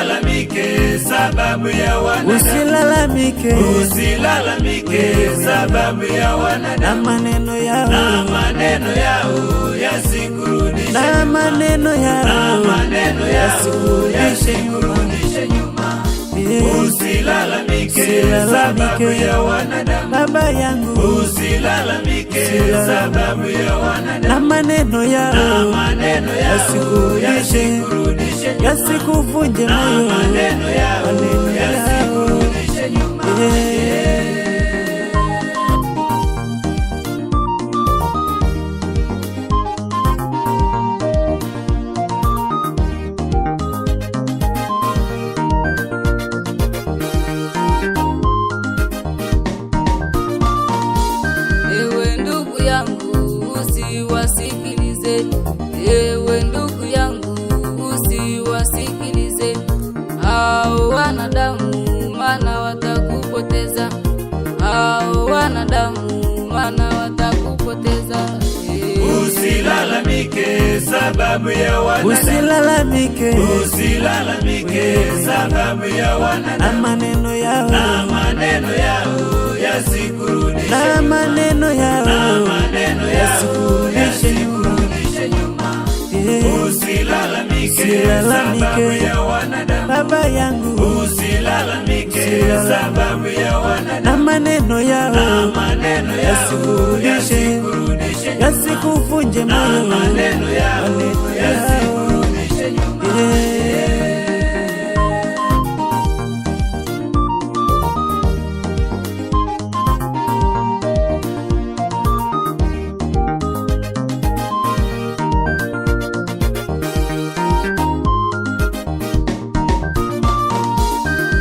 Usilalamike sababu ya wanadamu. Usilalamike. Usilalamike sababu ya wanadamu. Na maneno yao. Na maneno yao yasikurudishe nyuma. Na maneno yao. Na maneno yao yasikurudishe nyuma. Usilalamike sababu ya wanadamu. Baba yangu. Usilalamike sababu ya wanadamu. Na maneno yao. Na maneno yao yasikurudishe nyuma. Yasikuvunje moyo. Na maneno yao yasikurudishe nyuma. Usiwasikilize, ewe ndugu yangu, usiwasikilize hao wanadamu, maana watakupoteza. Hao wanadamu, maana watakupoteza. Usilalamike sababu ya wanadamu. Usilalamike. Usilalamike sababu ya wanadamu. Na maneno yao. Na maneno yao yasikurudishe nyuma. Na maneno yao. Na maneno yao yasikurudishe nyuma. Usilalamike sababu ya wanadamu. Baba yangu. Usilalamike sababu ya wanadamu. Na maneno yao. Na maneno yao yasikurudishe nyuma. Yasikuvunje moyo. Na maneno yao yasikurudishe nyuma.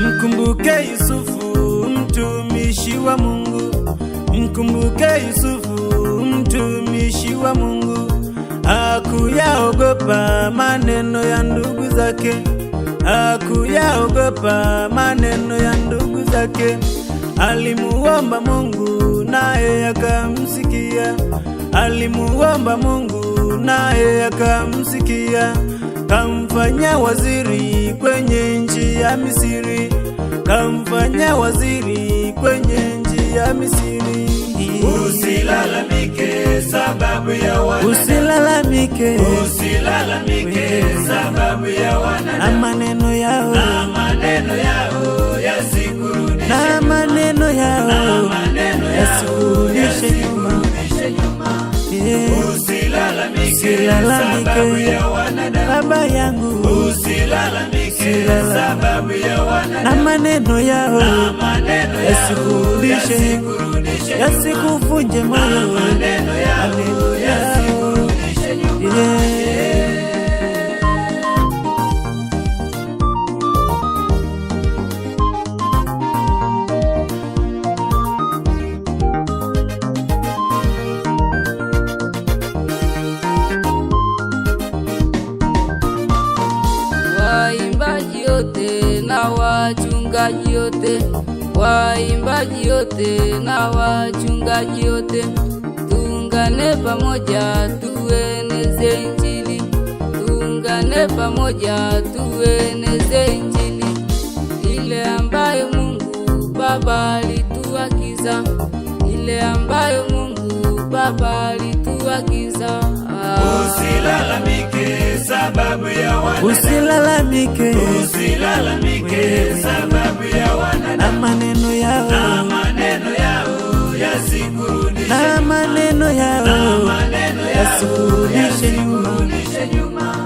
Mkumbuke Yusufu mtumishi wa Mungu. Mkumbuke Yusufu mtumishi wa Mungu. Hakuyaogopa maneno ya ndugu zake. Hakuyaogopa maneno ya ndugu zake. Alimuomba Mungu naye akamsikia. Alimuomba Mungu naye akamsikia. Kamfanya waziri kwenye nchi ya Misri. Kamfanya waziri kwenye nchi ya Misri. Usilalamike sababu ya wanadamu. Usilalamike. Usilalamike sababu ya wanadamu. Na maneno yao. Na maneno yao yasikurudishe. Na maneno yao. Na maneno yao yasikurudishe nyuma. Usilalamike sababu ya wanadamu. Baba yangu. Usilalamike sababu ya wanadamu. Na maneno yao. Na maneno yao yasikurudishe. Yasikuvunje moyo. Na maneno yao yasikurudishe nyuma. Waimbaji yote na wachungaji yote, waimbaji yote na wachungaji yote, tuungane pamoja tueneze Injili. Tuungane pamoja tueneze Injili ile ambayo Mungu Baba alituagiza, ile ambayo Mungu Baba alituagiza. Usilalamike sababu ya wanadamu. Usilalamike. Usilalamike sababu ya wanadamu. Na maneno yao. Na maneno yao yasikurudishe. Na maneno yao. Na maneno yao yasikurudishe nyuma.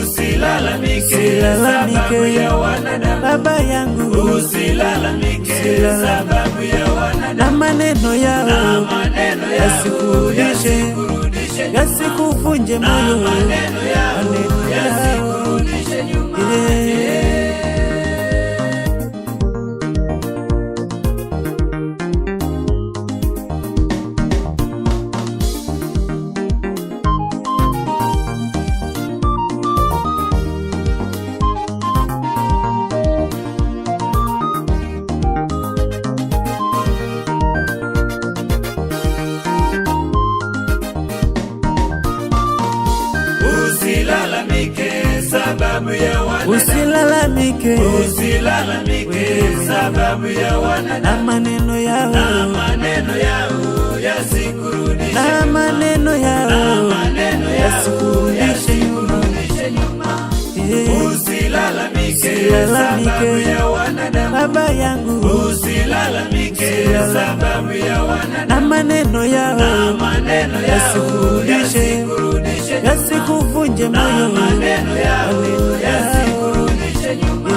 Usilalamike sababu ya wanadamu. Baba yangu. Usilalamike sababu ya wanadamu. Na maneno yao. Na maneno yao yasikurudishe. Yasikuvunje moyo. Na maneno yao yasikurudishe nyuma. Usilalamike sababu ya wanadamu, usilalamike, usilalamike sababu ya wanadamu, na maneno yao, na maneno yao yasikurudishe, na maneno yao, na maneno yao yasikurudishe nyuma. Usilalamike sababu ya wanadamu, baba yangu, usilalamike sababu ya wanadamu, na maneno yao, na maneno yao yasikurudishe, yasikuvunje moyo, na maneno yao yasikurudishe nyuma.